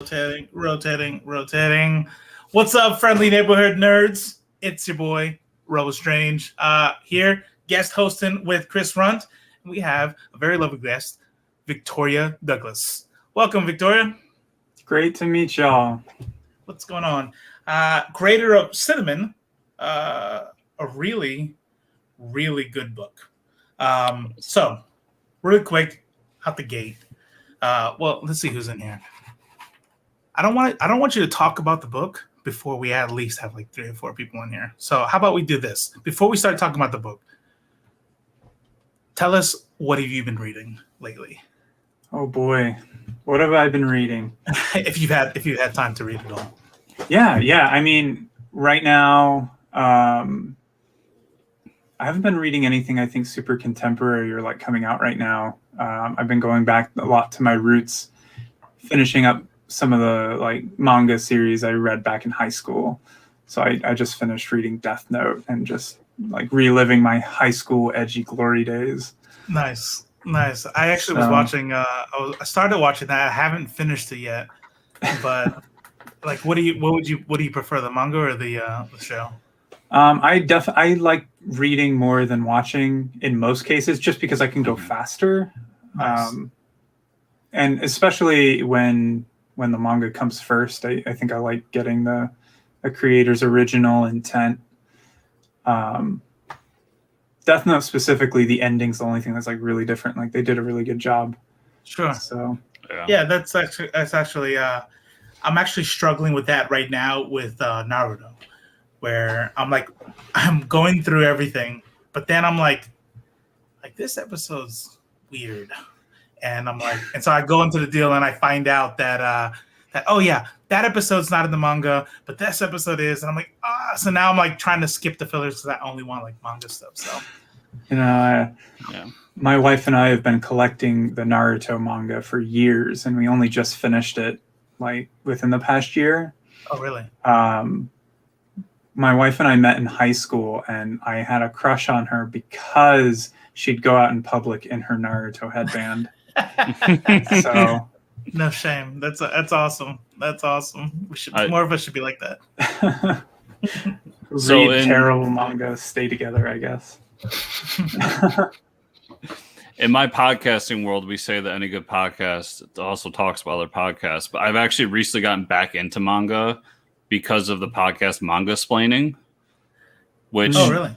Rotating. What's up, friendly neighborhood nerds? It's your boy, Robo Strange, here, guest hosting with Chris Runt. And we have a very lovely guest, Victoria Douglas. Welcome, Victoria. It's great to meet y'all. What's going on? Creator of Cinnamon, a really, really good book. So, really quick, out the gate. Well, let's see who's in here. I don't want you to talk about the book before we at least have like 3 or 4 people in here. So how about we do this? Before we start talking about the book, tell us, what have you been reading lately? Oh boy. What have I been reading? if you've had time to read it all. Yeah. I mean, right now, I haven't been reading anything I think super contemporary or like coming out right now. I've been going back a lot to my roots, finishing up some of the like manga series I read back in high school. So I just finished reading Death Note and just like reliving my high school edgy glory days. Nice. I actually was watching. I started watching that. I haven't finished it yet, but like, what do you prefer, the manga or the show? I like reading more than watching in most cases, just because I can go faster. Nice. And especially when the manga comes first, I think I like getting the creator's original intent. Death Note specifically, the ending's the only thing that's like really different. Like they did a really good job. Sure. So yeah, that's actually I'm actually struggling with that right now with Naruto, where I'm going through everything, but then I'm like this episode's weird. And I'm like, and so I go into the deal and I find out that oh yeah, that episode's not in the manga, but this episode is, and I'm like, so now I'm like trying to skip the fillers because I only want like manga stuff. So, my wife and I have been collecting the Naruto manga for years, and we only just finished it like within the past year. Oh really? My wife and I met in high school, and I had a crush on her because she'd go out in public in her Naruto headband. So no shame. That's awesome. That's awesome. More of us should be like that. Read terrible manga, stay together, I guess. In my podcasting world, we say that any good podcast also talks about other podcasts. But I've actually recently gotten back into manga because of the podcast Manga-splaining, which, really?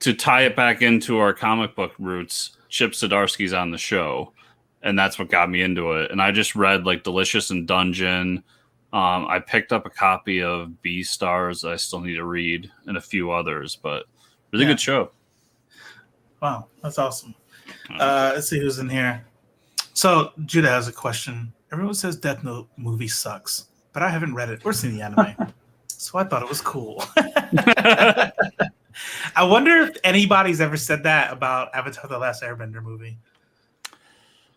To tie it back into our comic book roots, Chip Zdarsky's on the show. And that's what got me into it. And I just read like Delicious in Dungeon. I picked up a copy of Beastars I still need to read, and a few others, but really good show. Wow, that's awesome. Let's see who's in here. So Judah has a question. Everyone says Death Note movie sucks, but I haven't read it or seen the anime. So I thought it was cool. I wonder if anybody's ever said that about Avatar: The Last Airbender movie.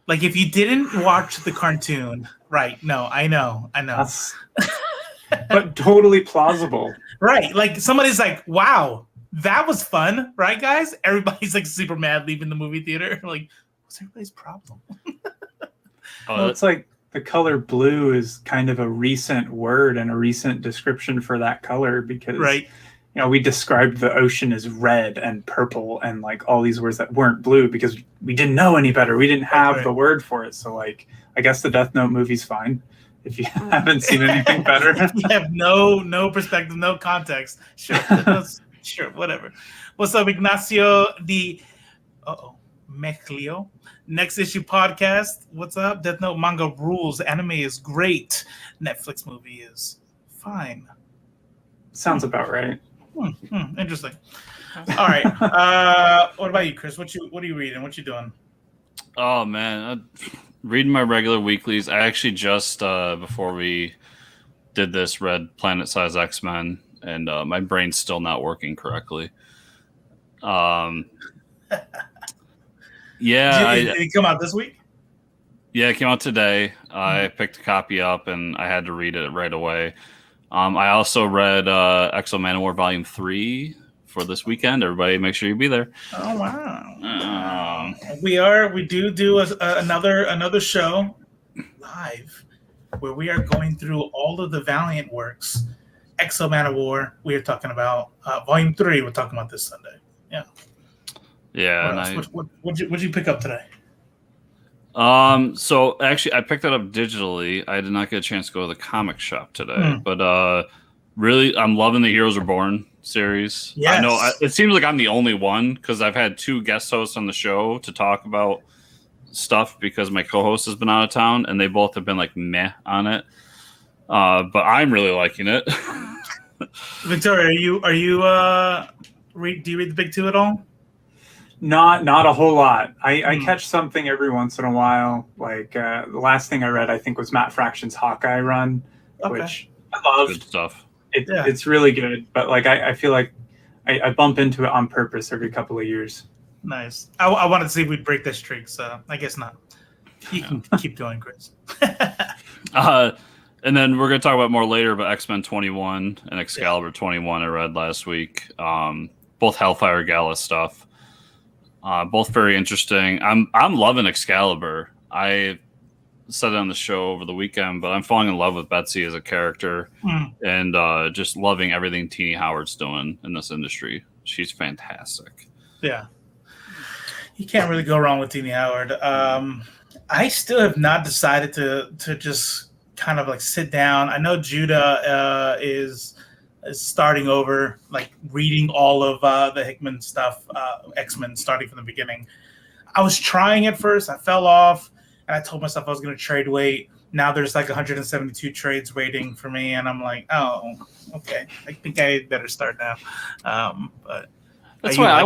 Like, if you didn't watch the cartoon, right? No, I know. But totally plausible. Right. Like, somebody's like, wow, that was fun. Right, guys? Everybody's like super mad leaving the movie theater. Like, what's everybody's problem? Well, it's like the color blue is kind of a recent word and a recent description for that color because, right. We described the ocean as red and purple and like all these words that weren't blue because we didn't know any better. We didn't have the word for it. So like, I guess the Death Note movie's fine if you haven't seen anything better. You have no perspective, no context. Sure, sure, whatever. What's up, Ignacio? Meclio. Next Issue Podcast. What's up? Death Note manga rules. Anime is great. Netflix movie is fine. Sounds about right. Interesting. All right. What about you, Chris? What are you reading? What you doing? Oh man, I'm reading my regular weeklies. I actually just before we did this read Planet Size X-Men, and my brain's still not working correctly. Did it come out this week? Yeah, it came out today. I picked a copy up and I had to read it right away. I also read Exo Manowar Volume 3 for this weekend. Everybody, make sure you be there. Oh wow! We do another show live where we are going through all of the Valiant works. Exo Man of War, we are talking about. Volume 3, we're talking about this Sunday. Yeah. Yeah. What'd you pick up today? So actually, I picked that up digitally. I did not get a chance to go to the comic shop today, but really, I'm loving the Heroes Reborn series. Yes. I know it seems like I'm the only one because I've had 2 guest hosts on the show to talk about stuff because my co-host has been out of town, and they both have been like meh on it. But I'm really liking it. Victoria, do you read the big 2 at all? Not a whole lot. I catch something every once in a while. Like the last thing I read, I think, was Matt Fraction's Hawkeye run, which I loved. Good stuff. It's really good, but like I feel like I bump into it on purpose every couple of years. Nice. I wanted to see if we'd break this streak, so I guess not. You can keep going, Chris. And then we're going to talk about more later about X-Men 21 and Excalibur 21 I read last week. Both Hellfire Gala stuff. Both very interesting. I'm loving Excalibur. I said it on the show over the weekend, but I'm falling in love with Betsy as a character and just loving everything Teenie Howard's doing in this industry. She's fantastic. Yeah. You can't really go wrong with Teenie Howard. I still have not decided to just kind of like sit down. I know Judah is starting over, like reading all of the Hickman stuff, X-Men, starting from the beginning. I was trying at first. I fell off, and I told myself I was going to trade wait. Now there's like 172 trades waiting for me, and I'm like, oh, okay. I think I better start now. But that's why I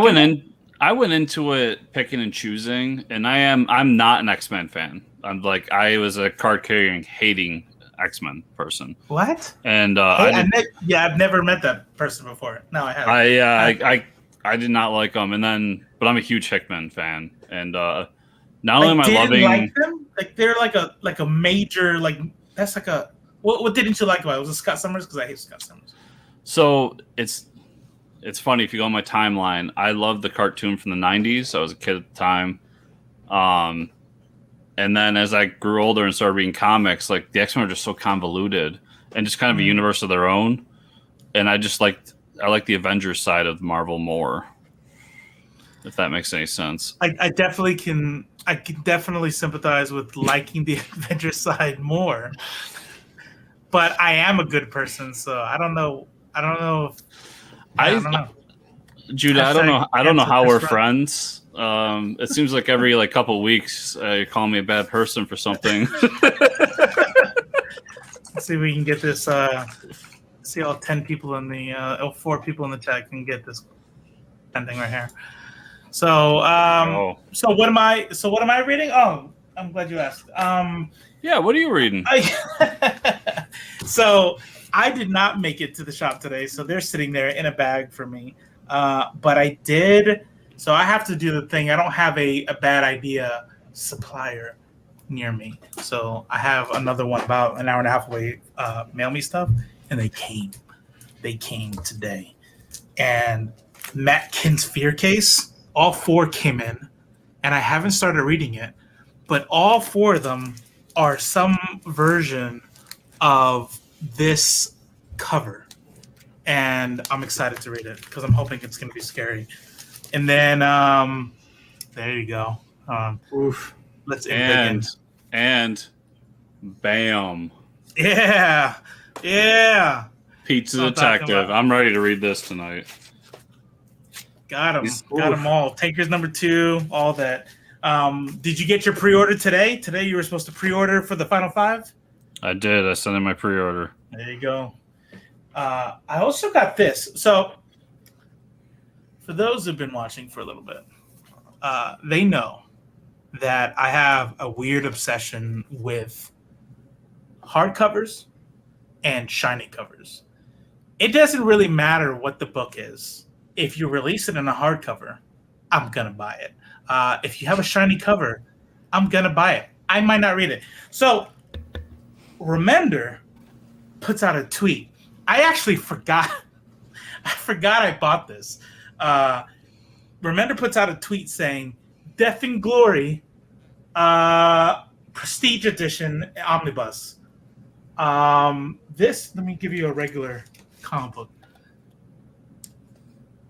went into it picking and choosing, and I'm not an X-Men fan. I was a card carrying, hating X-Men person. What? And I've never met that person before. No, I haven't. I did not like them, but I'm a huge Hickman fan, and not only am I loving like them, like they're like a major, like that's like a what didn't you like about it? Was it Scott Summers? Because I hate Scott Summers. So it's funny if you go on my timeline. I loved the cartoon from the '90s. I was a kid at the time. And then as I grew older and started reading comics, like the X-Men are just so convoluted and just kind of a universe of their own. And I like the Avengers side of Marvel more, if that makes any sense. I can definitely sympathize with liking the Avengers side more. But I am a good person, so I don't know. I don't know. Judah, I don't know how we're friends. It seems like every couple weeks you call me a bad person for something. Let's see if we can get this. See all 10 people in the 4 people in the chat can get this thing right here. So so what am I reading? Oh, I'm glad you asked. Yeah, what are you reading? So I did not make it to the shop today, so they're sitting there in a bag for me. But I did. So I have to do the thing. I don't have a bad idea supplier near me. So I have another one about an hour and a half away, mail me stuff. And they came. They came today. And Matt Kinn's Fear Case, all 4 came in. And I haven't started reading it. But all 4 of them are some version of this cover. And I'm excited to read it because I'm hoping it's going to be scary. And then, there you go. Oof. Let's and bam. Yeah. Pizza Detective. I'm ready to read this tonight. Got him. Got them all. Tankers number 2, all that. Did you get your pre-order today? Today you were supposed to pre-order for the Final 5? I did. I sent in my pre-order. There you go. I also got this. So, for those who've been watching for a little bit, they know that I have a weird obsession with hardcovers and shiny covers. It doesn't really matter what the book is. If you release it in a hardcover, I'm going to buy it. If you have a shiny cover, I'm going to buy it. I might not read it. So, Remender puts out a tweet. I actually forgot. I bought this. Remender puts out a tweet saying, Death and Glory, Prestige Edition Omnibus. Let me give you a regular comic book.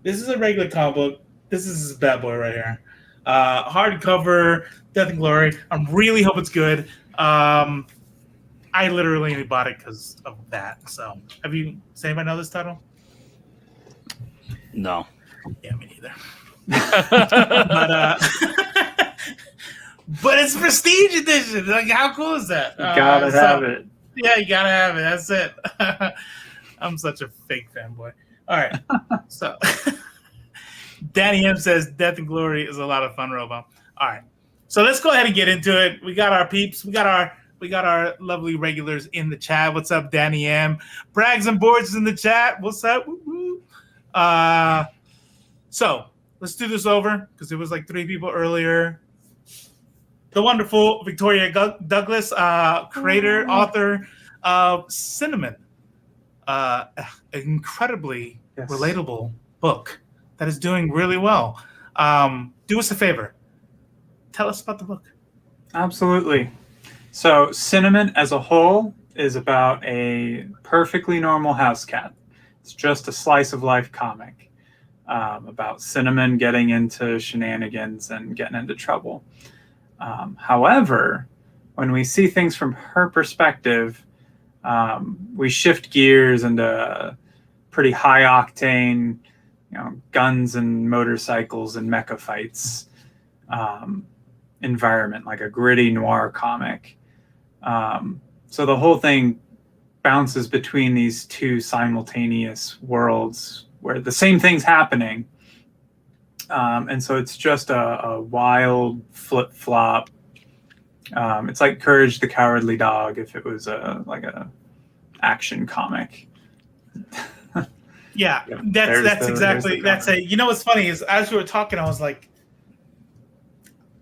This is a regular comic book. This is this bad boy right here. Hardcover, Death and Glory. I'm really hope it's good. I literally only bought it because of that. So, does anybody know this title? No. Yeah, me neither. but but it's Prestige Edition. Like, how cool is that? You gotta have it. Yeah, you gotta have it. That's it. I'm such a fake fanboy. All right. So Danny M says Death and Glory is a lot of fun, Robo. All right. So let's go ahead and get into it. We got our peeps. We got our lovely regulars in the chat. What's up, Danny M? Brags and Boards is in the chat. What's up? Woo-hoo. So let's do this over because it was like 3 people earlier. The wonderful Victoria Douglas, creator, author of Cinnamon, an incredibly relatable book that is doing really well. Do us a favor. Tell us about the book. Absolutely. So Cinnamon as a whole is about a perfectly normal house cat. It's just a slice of life comic about Cinnamon getting into shenanigans and getting into trouble. However, when we see things from her perspective, we shift gears into pretty high octane, guns and motorcycles and mecha fights environment, like a gritty noir comic. So the whole thing bounces between these 2 simultaneous worlds where the same thing's happening. And so it's just a wild flip-flop. It's like Courage the Cowardly Dog if it was like a action comic. Yeah, that's exactly. You know what's funny is as we were talking, I was like,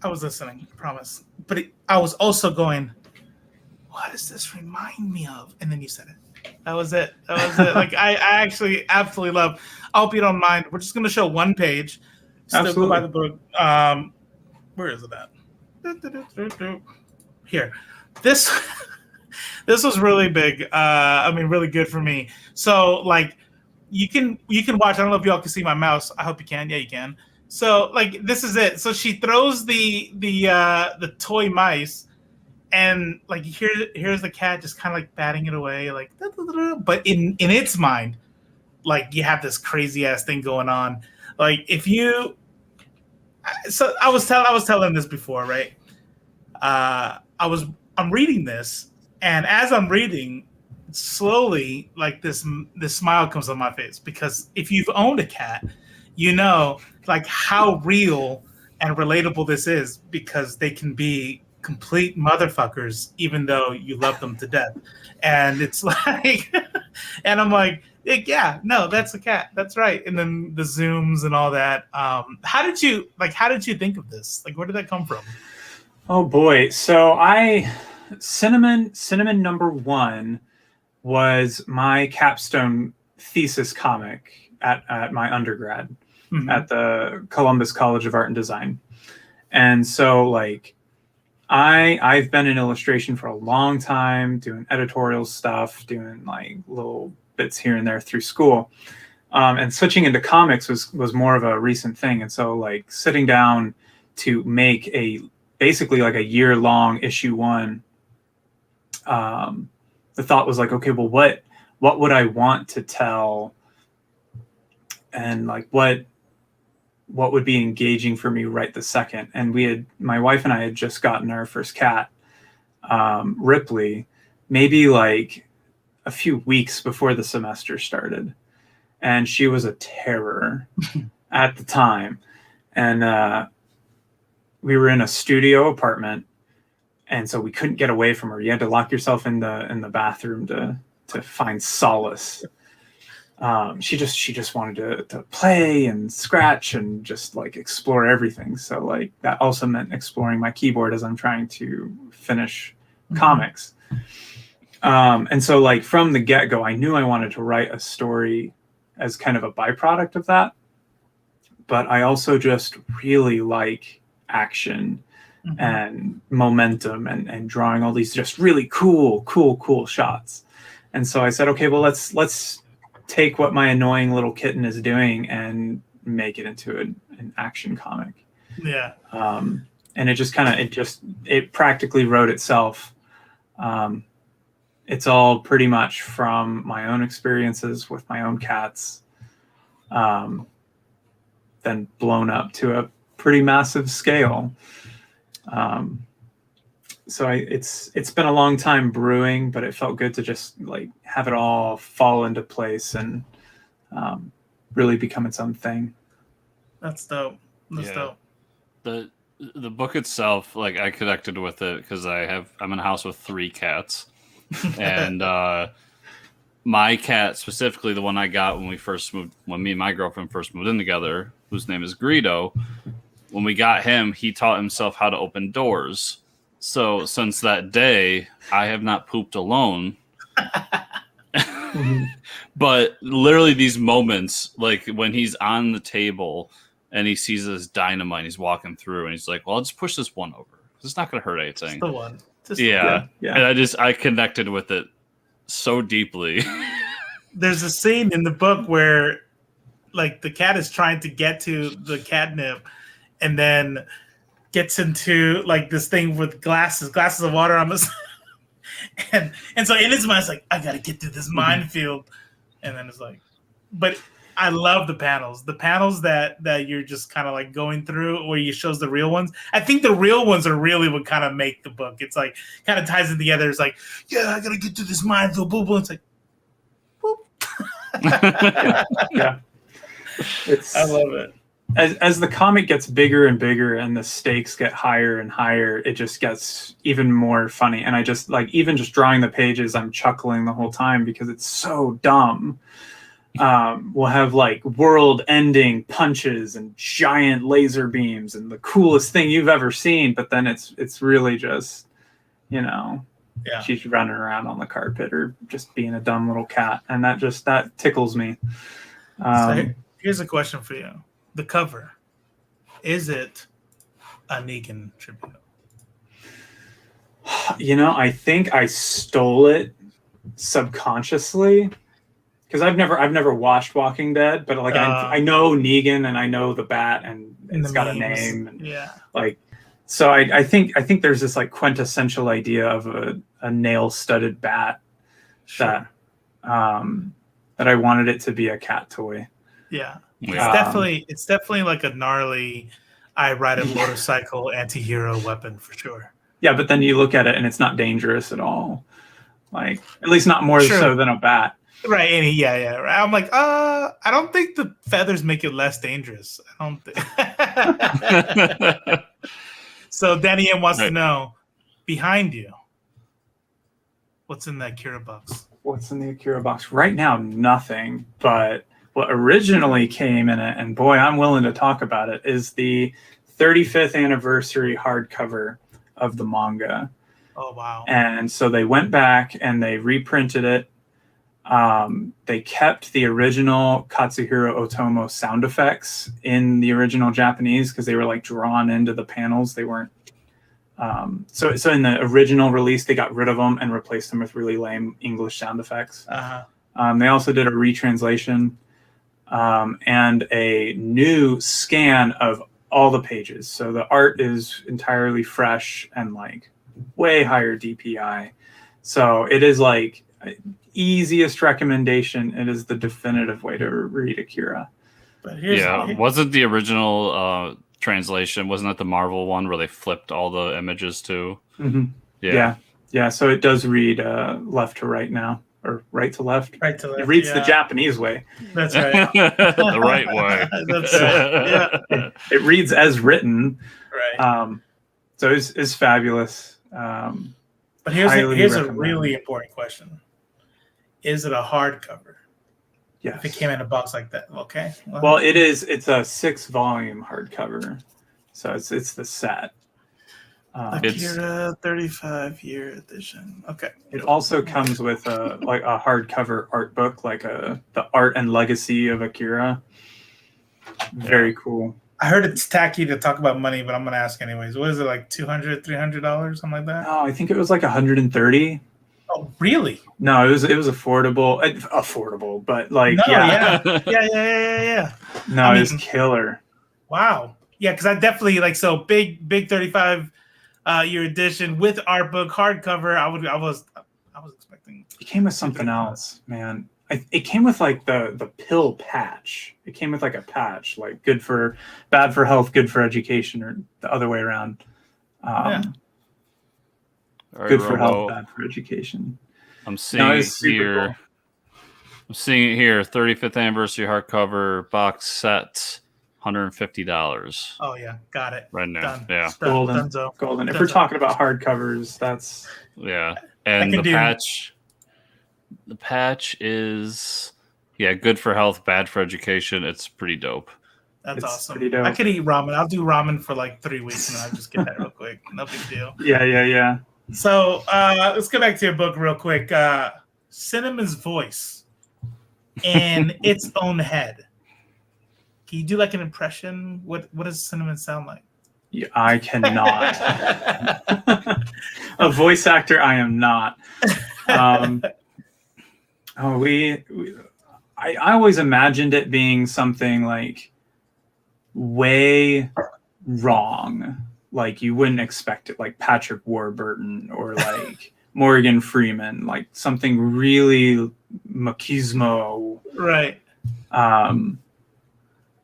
I was listening, I promise. But I was also going, what does this remind me of? And then you said it. That was it. Like I actually absolutely love. I hope you don't mind. We're just going to show one page. Still go by the book. Where is it at? Here. This was really big. Really good for me. So like you can watch. I don't know if y'all can see my mouse. I hope you can. Yeah, you can. So like this is it. So she throws the toy mice, and like here's the cat just kind of like batting it away, like. But in its mind, like you have this crazy ass thing going on. Like if you, so I was telling this before, right? I'm reading this, and as I'm reading, slowly like this smile comes on my face because if you've owned a cat, you know like how real and relatable this is because they can be complete motherfuckers even though you love them to death, and it's like, and I'm like. Yeah, no, that's a cat. That's right. And then the zooms and all that. How did you think of this? Like, where did that come from? Oh boy. So Cinnamon #1 was my capstone thesis comic at my undergrad at the Columbus College of Art and Design. And so like I've been in illustration for a long time, doing editorial stuff, doing like little bits here and there through school, and switching into comics was more of a recent thing. And so like sitting down to make basically like a year-long issue 1, the thought was like, okay, well what would I want to tell, and like what would be engaging for me right this second. And my wife and I had just gotten our first cat, Ripley, maybe like a few weeks before the semester started, and she was a terror at the time. And we were in a studio apartment, and so we couldn't get away from her. You had to lock yourself in the bathroom to find solace. She just wanted to play and scratch and just like explore everything. So like that also meant exploring my keyboard as I'm trying to finish comics. And so like from the get-go, I knew I wanted to write a story as kind of a byproduct of that. But I also just really like action and momentum and drawing all these just really cool shots. And so I said, okay, well, let's take what my annoying little kitten is doing and make it into an action comic. Yeah. And it just it practically wrote itself. It's all pretty much from my own experiences with my own cats, then blown up to a pretty massive scale. So it's been a long time brewing, but it felt good to just like have it all fall into place and really become its own thing. That's dope. That's dope. The book itself, like I connected with it because I'm in a house with 3 cats, and my cat, specifically the one I got when me and my girlfriend first moved in together, whose name is Greedo. When we got him, he taught himself how to open doors. So since that day, I have not pooped alone. But literally these moments, like when he's on the table and he sees this dynamite, and he's walking through, and he's like, "Well, I'll just push this one over. It's not going to hurt anything." Just the one. Yeah. And I connected with it so deeply. There's a scene in the book where, like, the cat is trying to get to the catnip, and then gets into like this thing with glasses of water on this, and so in his mind, it's like, I got to get through this minefield, and then it's like, but. I love the panels that you're just kind of like going through where he shows the real ones. I think the real ones are really what kind of make the book. It's like kind of ties it together. It's like, yeah, I got to get to this minefield, boom, boom. It's like, boop. Yeah. I love it. As the comic gets bigger and bigger and the stakes get higher and higher, it just gets even more funny. And I just like, even just drawing the pages, I'm chuckling the whole time because it's so dumb. We'll have like world-ending punches and giant laser beams and the coolest thing you've ever seen, but then it's really just, she's running around on the carpet or just being a dumb little cat, and that tickles me. So here's a question for you: the cover, is it a Negan tribute? I think I stole it subconsciously. Because I've never watched Walking Dead, but like I know Negan and I know the bat and it's got a name. And, like, so I think there's this like quintessential idea of a nail-studded bat that I wanted it to be a cat toy. Yeah. It's definitely like a gnarly, I ride a motorcycle anti-hero weapon for sure. Yeah, but then you look at it and it's not dangerous at all. Like, at least not more so than a bat. Right, and right. I'm like, I don't think the feathers make it less dangerous. I don't think. So Danny M wants to know, behind you, what's in that Akira box? What's in the Akira box? Right now, nothing. But what originally came in it, and boy, I'm willing to talk about it, is the 35th anniversary hardcover of the manga. Oh, wow. And so they went back and they reprinted it. They kept the original Katsuhiro Otomo sound effects in the original Japanese because they were like drawn into the panels. They weren't. So in the original release, they got rid of them and replaced them with really lame English sound effects. They also did a retranslation and a new scan of all the pages. So the art is entirely fresh and like way higher DPI. So it is like easiest recommendation. It is the definitive way to read Akira. But wasn't the original translation, wasn't that the Marvel one where they flipped all the images too? Mm-hmm. Yeah. So it does read left to right now, or right to left. Right to left. It reads the Japanese way. That's right. The right way. That's right. Yeah. It reads as written. Right. So it's fabulous. But here's a really important question. Is it a hardcover? Yes. If it came in a box like that, okay. Well, it is. It's a 6-volume hardcover, so it's the set. Akira 35-year edition. Okay. It also comes with a hardcover art book, like the art and legacy of Akira. Very cool. I heard it's tacky to talk about money, but I'm gonna ask anyways. What is it, like $200, $300, something like that? No, I think it was like 130. Oh, really? No, it was affordable, but like No, yeah. yeah. No, I it was mean- killer. Wow. Yeah, because I definitely like big 35 year edition with art book hardcover. I was expecting. It came with something else, man. It came with like the pill patch. It came with like a patch, like bad for health, good for education, or the other way around. Yeah. All right, Good for Robo, health, bad for education. I'm seeing No, it it's super here. cool. I'm seeing it here. 35th anniversary hardcover box set, $150 Oh yeah, got it. right now. Done. Yeah, Golden. Dunzo. Golden. If Dunzo. we're talking about hardcovers, that's yeah. And can the do- patch. The patch is good for health, bad for education. It's pretty dope. That's It's awesome. pretty dope. I could eat ramen. I'll do ramen for like 3 weeks and I'll just get that real quick. No big deal. yeah. So let's get back to your book real quick. Cinnamon's voice in its own head. Can you do like an impression? What does Cinnamon sound like? Yeah, I cannot. A voice actor, I am not. I always imagined it being something like way wrong. Like you wouldn't expect it, like Patrick Warburton or like Morgan Freeman, like something really machismo. Right.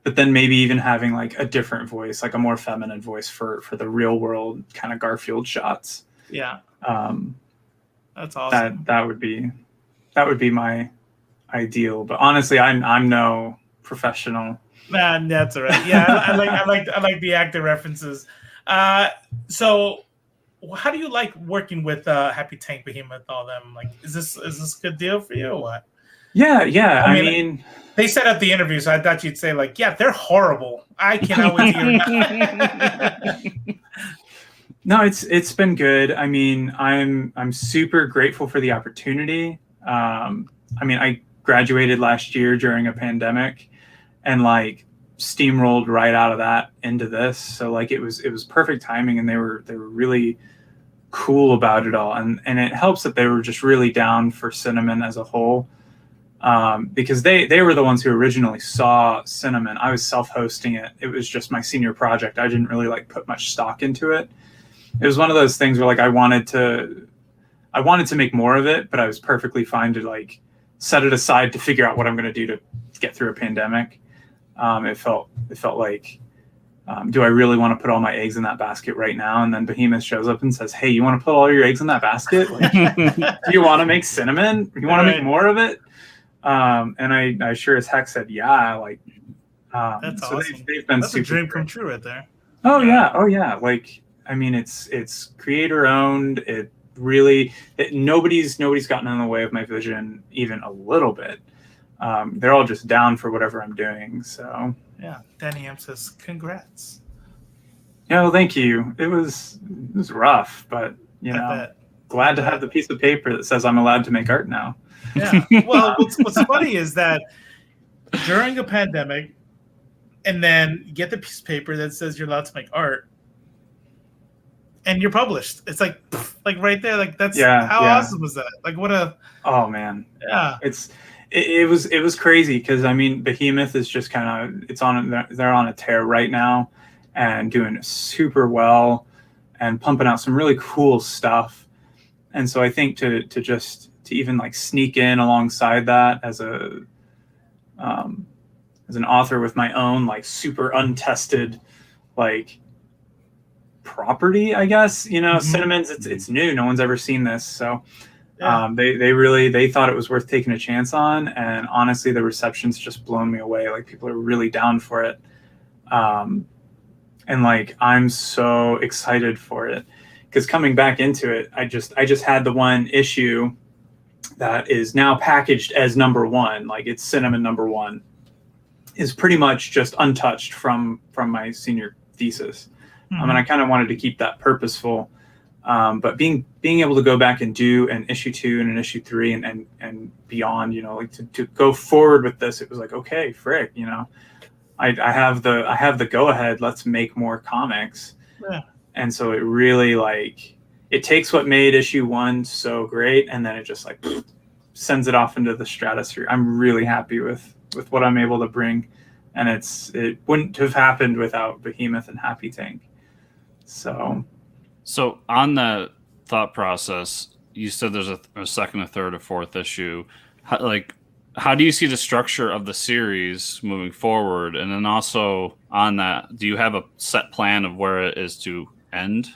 But then maybe even having like a different voice, like a more feminine voice for the real world kind of Garfield shots. Yeah. Um, That's awesome. that would be my ideal. But honestly, I'm no professional. Man, that's all right. Yeah, I like the actor references. So how do you like working with Happy Tank, Behemoth, all them? Like, is this a good deal for you or what? Yeah. I I mean, they set up the interview, so I thought you'd say like, yeah, they're horrible. I cannot wait to hear. no, it's been good. I mean, I'm super grateful for the opportunity. I mean, I graduated last year during a pandemic, and like steamrolled right out of that into this. So like it was perfect timing, and they were really cool about it all, and it helps that they were just really down for Cinnamon as a whole. Because they were the ones who originally saw Cinnamon. I was self-hosting it. It was just my senior project. I didn't really like put much stock into it. It was one of those things where like I wanted to make more of it, but I was perfectly fine to like set it aside to figure out what I'm going to do to get through a pandemic. It felt like, do I really want to put all my eggs in that basket right now? And then Behemoth shows up and says, "Hey, you want to put all your eggs in that basket? Like, do you want to make Cinnamon? You want to make more of it?" And I sure as heck said, yeah, like, That's so awesome. they've been That's a super dream great. come true right there. Oh yeah. Like, I mean, it's creator owned. It really, nobody's gotten in the way of my vision even a little bit. They're all just down for whatever I'm doing. So Yeah. Danny M says, congrats. yeah, well, thank you. It was rough, but I bet. glad to have the piece of paper that says I'm allowed to make art now. Yeah. Well, what's funny is that during a pandemic, and then you get the piece of paper that says you're allowed to make art, and you're published. It's like right there. Like that's how awesome was that? Like what a oh man. Yeah. It was crazy because I mean Behemoth is just kind of they're on a tear right now and doing super well and pumping out some really cool stuff. And so I think to even like sneak in alongside that as an author with my own like super untested like property, I guess, Cinnamon's it's new, no one's ever seen this, so they thought it was worth taking a chance on, and honestly the reception's just blown me away. Like people are really down for it, and like I'm so excited for it because coming back into it, I just had the one issue that is now packaged as #1, like it's Cinnamon #1, is pretty much just untouched from my senior thesis. Mm-hmm. And I kind of wanted to keep that purposeful, but being able to go back and do an issue 2 and an issue 3 and beyond, like to go forward with this, it was like, okay, frick, I have the go ahead. Let's make more comics. Yeah. And so it really it takes what made issue 1 so great, and then it just sends it off into the stratosphere. I'm really happy with what I'm able to bring, and it wouldn't have happened without Behemoth and Happy Tank. So on that thought process, you said there's a second, a third, a fourth issue. How do you see the structure of the series moving forward? And then also on that, do you have a set plan of where it is to end?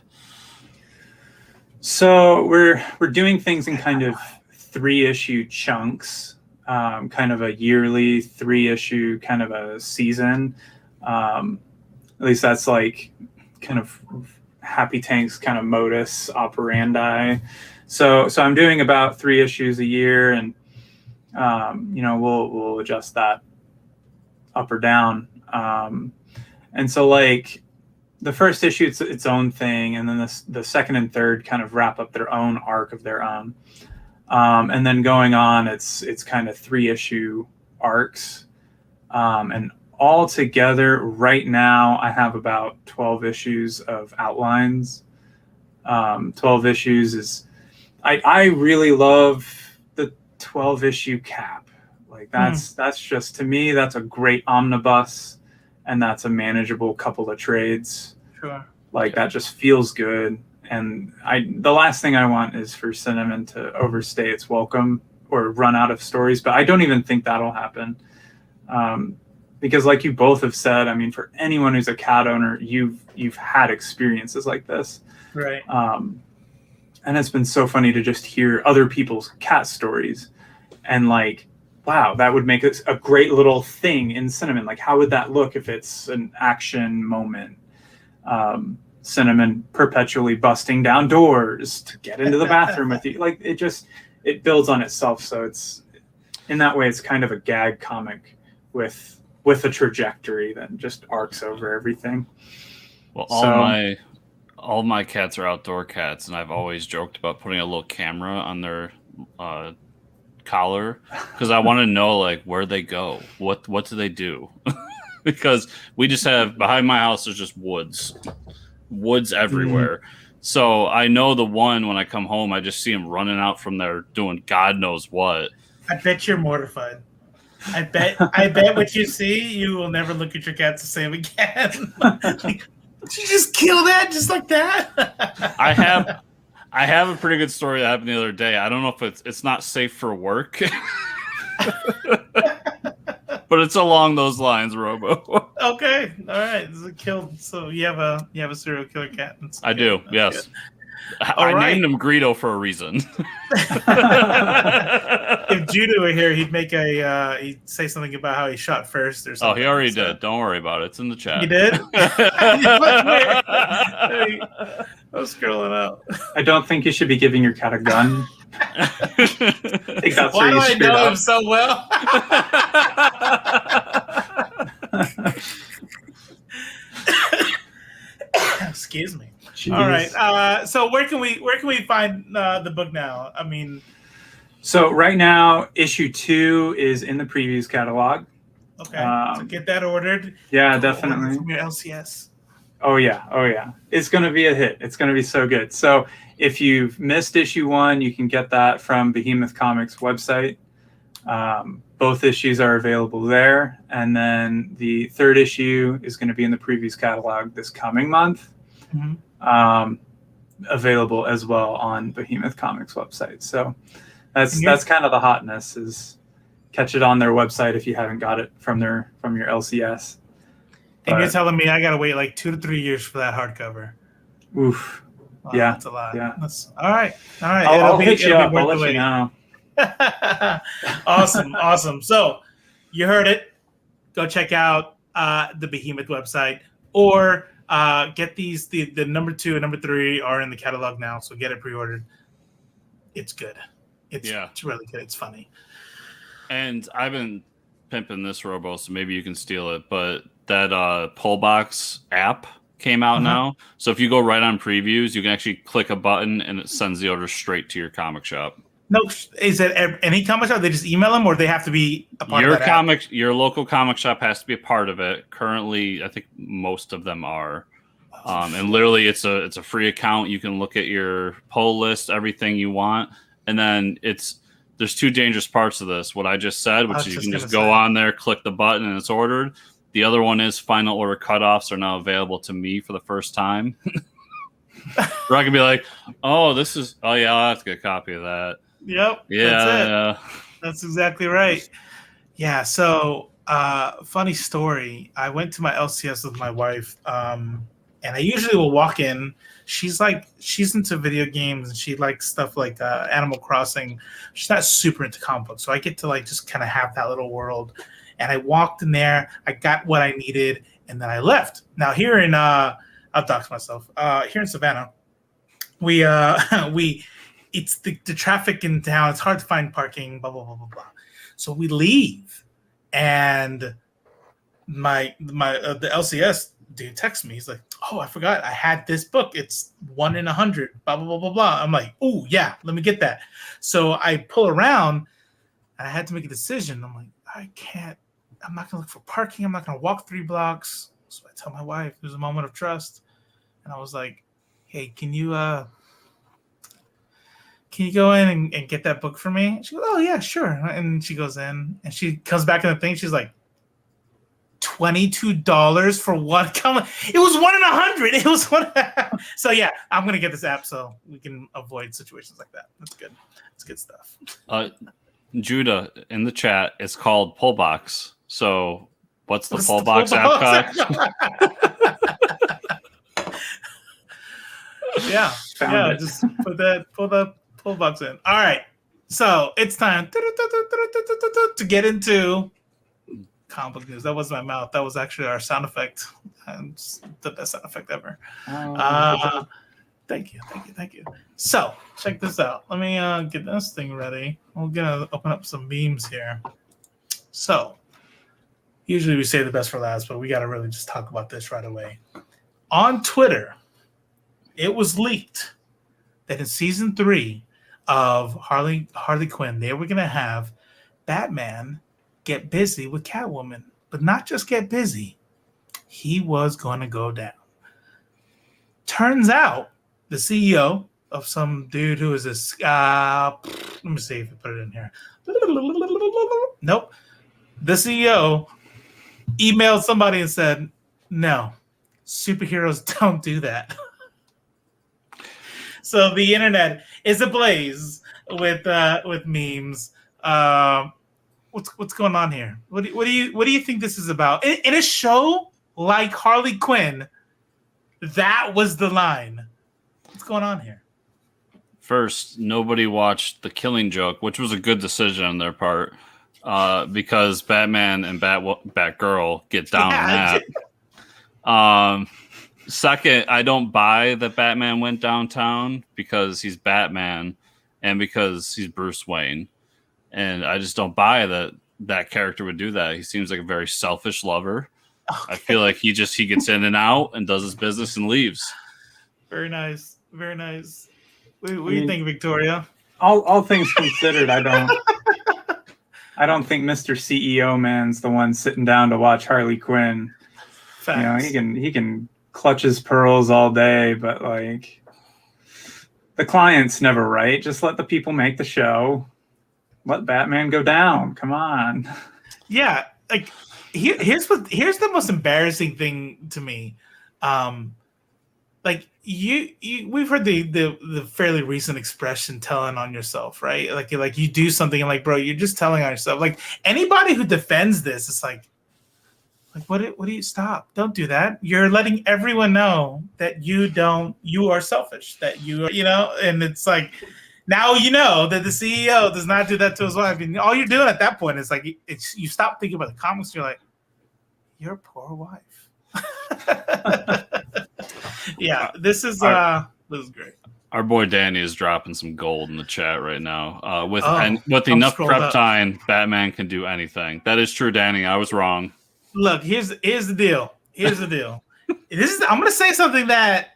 So we're doing things in kind of 3-issue chunks, kind of a yearly 3-issue kind of a season. At least that's kind of Happy Tank's kind of modus operandi. So I'm doing about 3 issues a year, and we'll adjust that up or down. And so the first issue, it's its own thing, and then the second and third kind of wrap up their own arc of their own. And then going on, it's kind of 3-issue arcs. And all together right now, I have about 12 issues of outlines. 12 issues is, I really love the 12-issue cap. That's just, to me, that's a great omnibus, and that's a manageable couple of trades. Sure. That just feels good. And the last thing I want is for Cinnamon to overstay its welcome or run out of stories, but I don't even think that'll happen. Because like you both have said, I mean, for anyone who's a cat owner, you've had experiences like this. Right. And it's been so funny to just hear other people's cat stories, and wow, that would make it a great little thing in Cinnamon. How would that look if it's an action moment? Cinnamon perpetually busting down doors to get into the bathroom with you. It builds on itself. So it's, in that way, it's kind of a gag comic with a trajectory that just arcs over everything. Well, all my cats are outdoor cats, and I've always joked about putting a little camera on their collar, because I want to know where they go, what do they do. Because we just have, behind my house, there's just woods everywhere. So I know the one, when I come home, I just see him running out from there doing God knows what. I bet you're mortified. I bet what you see, you will never look at your cats the same again. Did you just kill that just like that? I have a pretty good story that happened the other day. I don't know if it's not safe for work. But it's along those lines, Robo. Okay, all right. This is killed. So you have a serial killer cat. I do. Yes. Good. I named him Greedo for a reason. If Judah were here, he'd make he'd say something about how he shot first or something. Oh, he already did. Don't worry about it. It's in the chat. He did? I was scrolling out. I don't think you should be giving your cat a gun. I think that's Why where do you I screwed know up. him so well? Excuse me. Jeez. All right. So where can we find the book now? I mean, so right now, issue 2 is in the previews catalog. okay. So get that ordered. Yeah, Go definitely. order from your LCS. Oh yeah. It's going to be a hit. It's going to be so good. So if you've missed issue 1, you can get that from Behemoth Comics website. Both issues are available there. And then the 3rd issue is going to be in the previews catalog this coming month. Mm-hmm. Available as well on Behemoth Comics website. So that's kind of the hotness, is catch it on their website if you haven't got it from your LCS. And you're telling me I gotta wait 2 to 3 years for that hardcover? Oof. Wow, Yeah. That's a lot. Yeah. All right. I'll hit you up. I'll let you know. Awesome. So you heard it. Go check out the Behemoth website, or get these. The number 2 and number 3 are in the catalog now, so get it pre-ordered. It's good. It's really good. It's funny. And I've been pimping this, Robo, so maybe you can steal it. But that Pullbox app came out now. So if you go right on previews, you can actually click a button and it sends the order straight to your comic shop. No, is it any comic shop? They just email them, or they have to be a part of that your local comic shop has to be a part of it. Currently, I think most of them are. And literally, it's a free account. You can look at your pull list, everything you want, and then there's two dangerous parts of this. What I just said, which is you can just go on there, click the button, and it's ordered. The other one is final order cutoffs are now available to me for the first time. Where I can be like, oh yeah, I'll have to get a copy of that. Yep. Yeah. That's it. That's exactly right. Yeah. So, funny story. I went to my LCS with my wife, and I usually will walk in. She's into video games and she likes stuff like Animal Crossing. She's not super into comic books, so I get to like just kind of have that little world. And I walked in there, I got what I needed, and then I left. Now here in I'll dox myself. Here in Savannah, it's the traffic in town. It's hard to find parking. Blah blah blah blah blah. So we leave, and the LCS dude texts me. He's like, "Oh, I forgot. I had this book. It's 1 in 100. Blah blah blah blah blah." I'm like, "Oh yeah, let me get that." So I pull around, and I had to make a decision. I'm like, I can't. I'm not gonna look for parking. I'm not gonna walk 3 blocks. So I tell my wife. It was a moment of trust, and I was like, "Hey, can you go in and get that book for me?" She goes, "Oh yeah, sure." And she goes in, and she comes back in the thing. She's like, $22 for one comic. It was 1 in 100. It was one. So yeah, I'm gonna get this app so we can avoid situations like that. That's good. That's good stuff. Judah in the chat, it's called Pullbox. So what's the Pullbox app called? Yeah. Just pull the Pullbox in. All right. So it's time to get into comic book news. That was my mouth. That was actually our sound effect. It's the best sound effect ever. Thank you. So check this out. Let me get this thing ready. We're gonna open up some memes here. So usually we say the best for last, but we gotta really just talk about this right away. On Twitter, it was leaked that in season 3 of Harley Quinn, they were gonna have Batman get busy with Catwoman, but not just get busy. He was gonna go down. Turns out the CEO of some dude who is this. Let me see if I put it in here. Nope. The CEO emailed somebody and said, "No, superheroes don't do that." So the internet is ablaze with memes. What's going on here? What do you think this is about? In a show like Harley Quinn, that was the line. What's going on here? First, nobody watched The Killing Joke, which was a good decision on their part, because Batman and Batgirl get down on that. Second, I don't buy that Batman went downtown because he's Batman and because he's Bruce Wayne. And I just don't buy that character would do that. He seems like a very selfish lover. Okay. I feel like he gets in and out and does his business and leaves. Very nice. Very nice. What do you think, Victoria? All things considered, I don't think Mr. CEO man's the one sitting down to watch Harley Quinn. Facts. You know, he can clutch his pearls all day, but like the client's never right. Just let the people make the show. Let Batman go down. Come on. Yeah, like here's the most embarrassing thing to me. Like we've heard the fairly recent expression "telling on yourself," right? Like you do something and like, bro, you're just telling on yourself. Like anybody who defends this, it's like what do you stop? Don't do that. You're letting everyone know that you are selfish, that you are, and it's like now you know that the CEO does not do that to his wife. And all you're doing at that point is like you stop thinking about the comics. You're like, your poor wife. Yeah, this is great. Our boy Danny is dropping some gold in the chat right now. With enough prep time, Batman can do anything. That is true, Danny. I was wrong. Look, here's the deal. I'm gonna say something that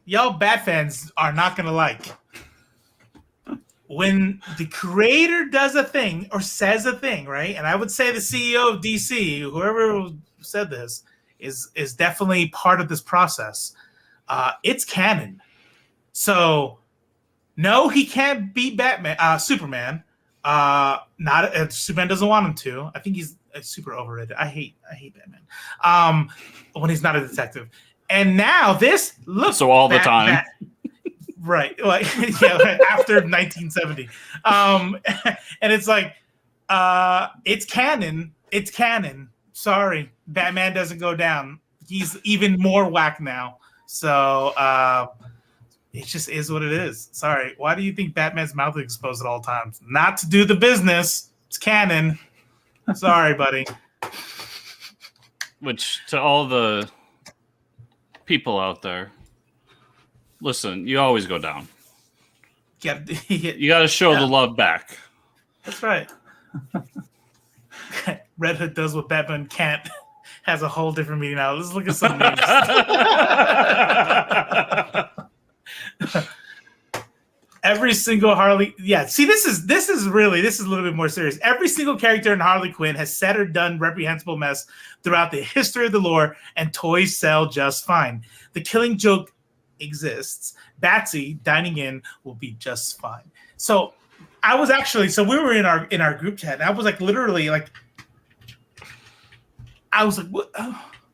y'all Bat fans are not gonna like. when the creator does a thing or says a thing, right? And I would say the CEO of DC, whoever said this, is definitely part of this process. It's canon. So no, he can't beat Superman. Superman doesn't want him to. I think he's super overrated. I hate Batman. When he's not a detective. And now this looks so all the time. Right. Like after 1970. And it's like it's canon. It's canon. Sorry. Batman doesn't go down. He's even more whack now. So it just is what it is. Sorry. Why do you think Batman's mouth is exposed at all times? Not to do the business. It's canon. Sorry, buddy. Which, to all the people out there, listen, you always go down. You got to show the love back. That's right. Red Hood does what Batman can't. Has a whole different meaning now. Let's look at some names. Every single Harley, see, this is a little bit more serious. Every single character in Harley Quinn has said or done reprehensible mess throughout the history of the lore, and toys sell just fine. The Killing Joke exists. Batsy dining in will be just fine. So I was actually, we were in our group chat, and I was like, literally, like, I was like,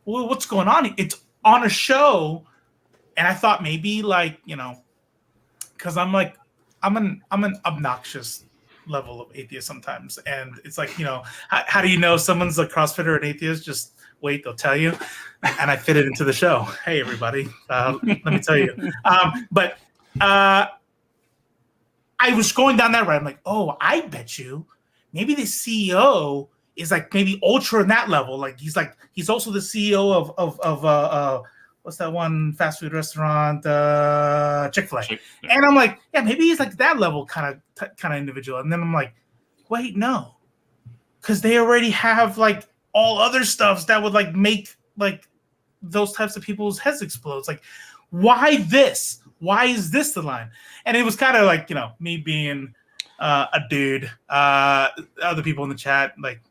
what's going on? It's on a show, and I thought maybe, like, because I'm an obnoxious level of atheist sometimes, and it's like, how do you know someone's a CrossFitter or an atheist? Just wait, they'll tell you. And I fit it into the show. Hey, everybody, let me tell you. But I was going down that road. I'm like, oh, I bet you maybe the CEO is like maybe ultra in that level. Like he's also the CEO of what's that one fast food restaurant? Chick-fil-A. And I'm like, yeah, maybe he's like that level kind of individual. And then I'm like, wait, no, because they already have like all other stuffs that would like make like those types of people's heads explode. It's like, why this? Why is this the line? And it was kind of like, me being a dude. Other people in the chat, like,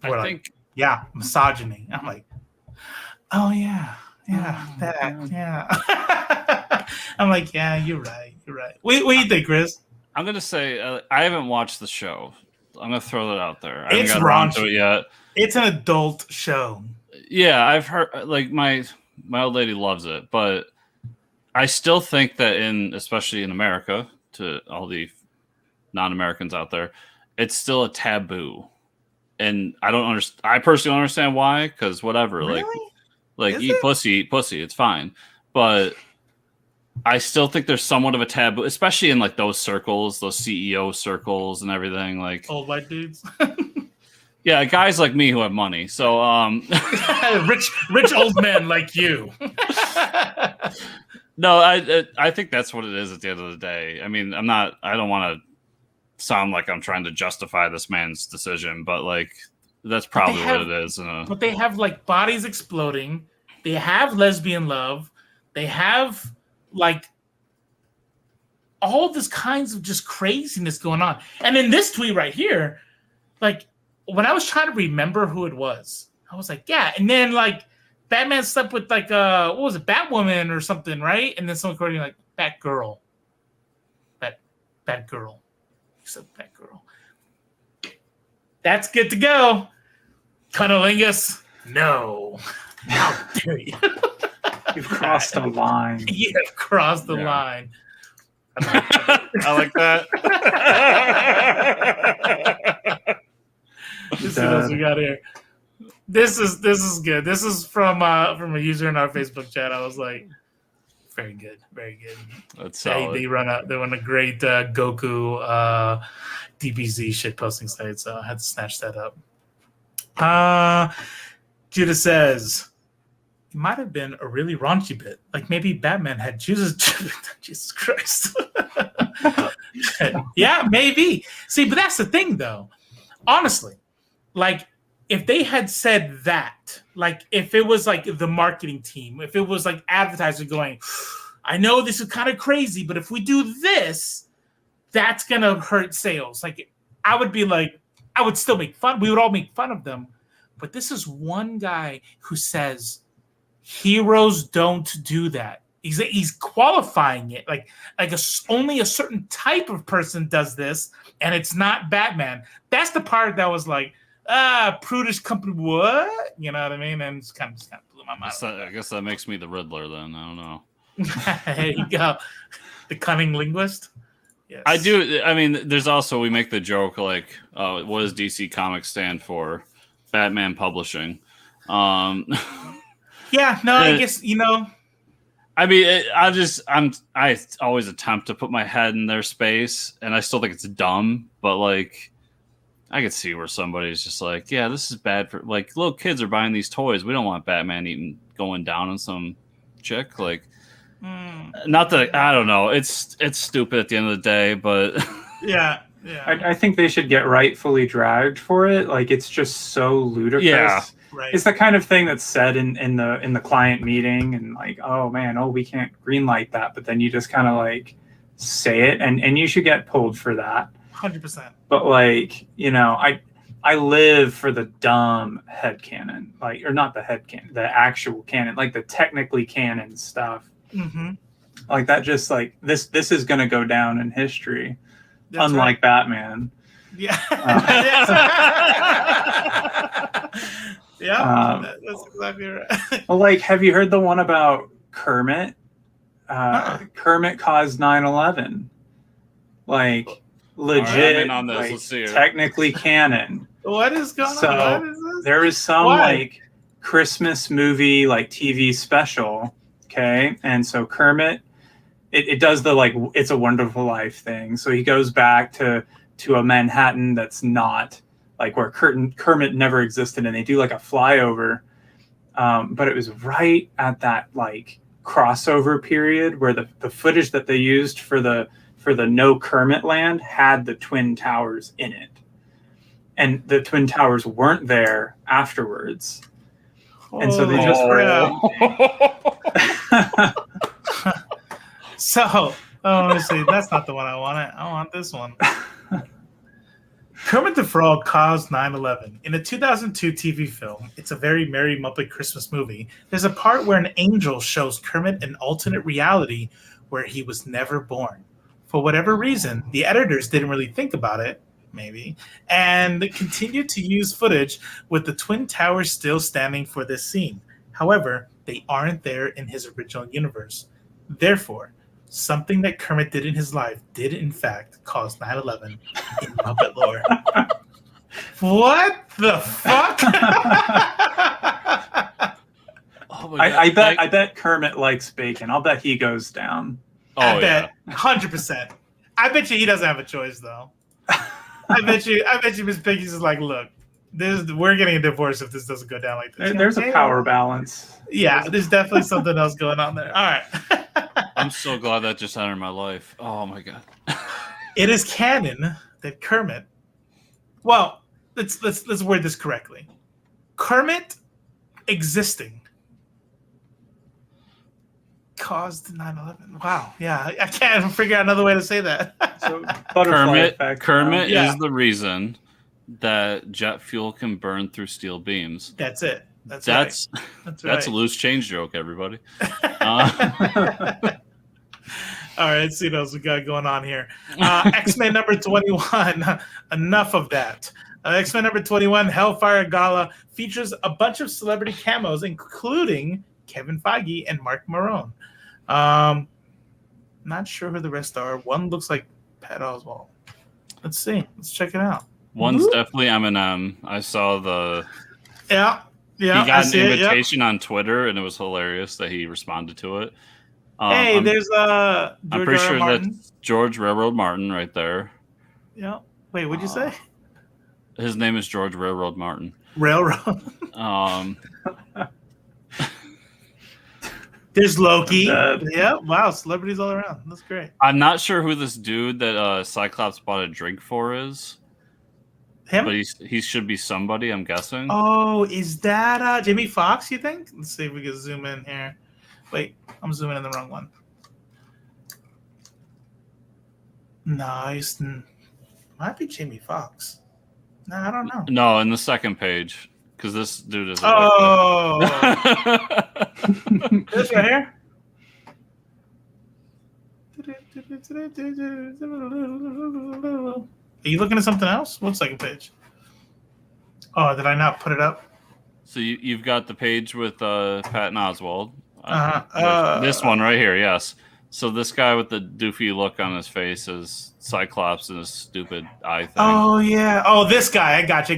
I think, yeah, misogyny. I'm like, oh yeah, that, yeah. I'm like, yeah, you're right. What do you think, Chris? I'm gonna say I haven't watched the show. I'm gonna throw that out there. I It's haven't got around to it yet. It's an adult show. Yeah, I've heard, like, my old lady loves it, but I still think that especially in America, to all the non-Americans out there, it's still a taboo. And I don't understand. I personally don't understand why, because whatever, Really? like Is eat it? pussy, it's fine. But I still think there's somewhat of a taboo, especially in like those circles, those CEO circles and everything. Like Old white dudes. yeah, guys like me who have money. So rich old men like you. No, I think that's what it is at the end of the day. I mean, I don't want to sound like I'm trying to justify this man's decision, but like that's probably what it is. But they have like bodies exploding. They have lesbian love. They have like all this kinds of just craziness going on. And in this tweet right here, like when I was trying to remember who it was, I was like, yeah. And then like Batman slept with like what was it, Batwoman or something, right? And then someone quoting like Batgirl. Batgirl. Except Batgirl. That's good to go. Cunilingus. No. How dare you? You've crossed a line. You have crossed the line. I like that. Let's see what else we got here. This is good. This is from a user in our Facebook chat. I was like, very good. That's They run a great Goku DBZ shit posting site, so I had to snatch that up. Judah says it might have been a really raunchy bit, like maybe Batman had Jesus Christ. Yeah, maybe. See, but that's the thing, though. Honestly, like if they had said that, like if it was like the marketing team, if it was like advertisers going, I know this is kind of crazy, but if we do this, that's going to hurt sales. Like, I would be like, I would still make fun. We would all make fun of them. But this is one guy who says heroes don't do that. He's qualifying it. Only a certain type of person does this, and it's not Batman. That's the part that was like, prudish company, what? You know what I mean? And it's kind of blew my mind. I guess that makes me the Riddler then. I don't know. There you go. The cunning linguist. Yes. I do. I mean, there's also, we make the joke like, what does DC Comics stand for? Batman Publishing. Yeah, no, I guess, I mean, I always attempt to put my head in their space, and I still think it's dumb, but like, I could see where somebody's just like, yeah, this is bad for, like, little kids are buying these toys. We don't want Batman going down on some chick. Like, not that, I don't know. It's stupid at the end of the day, but yeah. I think they should get rightfully dragged for it. Like, it's just so ludicrous. Yeah. Right. It's the kind of thing that's said in the client meeting, and like, oh man, we can't greenlight that, but then you just kind of like say it, and you should get pulled for that. 100%. But like, I live for the dumb headcanon, like, or not the headcanon, the actual canon, like the technically canon stuff. Mm-hmm. Like that, just like this is gonna go down in history. That's unlike right. Batman. Yeah. That's exactly right. Well, like, have you heard the one about Kermit? Kermit caused 9/11. Like, legit, on this. like, Let's see it. technically canon. What is going So, on? What is this? There was some Why? like Christmas movie, like TV special. Okay. And so Kermit, it does the like It's a Wonderful Life thing. So he goes back to a Manhattan that's not like where Kermit never existed, and they do like a flyover. But it was right at that like crossover period where the footage that they used for the No Kermit land had the Twin Towers in it. And the Twin Towers weren't there afterwards. And so they just So, let me see. That's not the one I wanted. I want this one. Kermit the Frog caused 9/11. In a 2002 TV film, It's a Very Merry Muppet Christmas Movie, there's a part where an angel shows Kermit an alternate reality where he was never born. For whatever reason, the editors didn't really think about it, maybe, and continued to use footage with the Twin Towers still standing for this scene. However, they aren't there in his original universe. Therefore, something that Kermit did in his life did, in fact, cause 9/11 in Muppet lore. What the fuck? Oh my God. I bet Kermit likes bacon. I'll bet he goes down. I bet 100%. I bet you he doesn't have a choice, though. I bet you Miss Piggy's is like, look, we're getting a divorce if this doesn't go down like this. There's a power balance. Yeah, there's definitely something else going on there. All right. I'm so glad that just entered my life. Oh my God. It is canon that Kermit. Well, let's word this correctly. Kermit existing caused 9/11. Wow. Yeah, I can't figure out another way to say that. So butterfly effect. Kermit Yeah. is the reason that jet fuel can burn through steel beams. That's it. That's That's right. a loose change joke, everybody. All right, let's see what else we got going on here. X-Men number 21. Enough of that. X-Men number 21, Hellfire Gala, features a bunch of celebrity camos, including Kevin Feige and Mark Marone. Not sure who the rest are. One looks like Pat Oswalt. Let's see. Let's check it out. One's definitely Eminem. I saw the. Yeah. He got an invitation on Twitter, and it was hilarious that he responded to it. Hey, there's George I'm pretty sure Martin. that's George Railroad Martin right there. Yeah. Wait, what'd you say? His name is George Railroad Martin. Railroad. There's Loki. Yeah. Wow. Celebrities all around. That's great. I'm not sure who this dude that Cyclops bought a drink for is. Him? But he should be somebody, I'm guessing. Oh, is that Jamie Foxx, you think? Let's see if we can zoom in here. Wait, I'm zooming in the wrong one. Nice. Might be Jamie Foxx. No, I don't know. No, in the second page, because this dude is. Oh, Like this right here. Are you looking at something else? What second page? Oh, did I not put it up? So you've got the page with Patton Oswalt. This one right here, yes. So this guy with the doofy look on his face is Cyclops and his stupid eye thing. Oh yeah. Oh, this guy. I got you.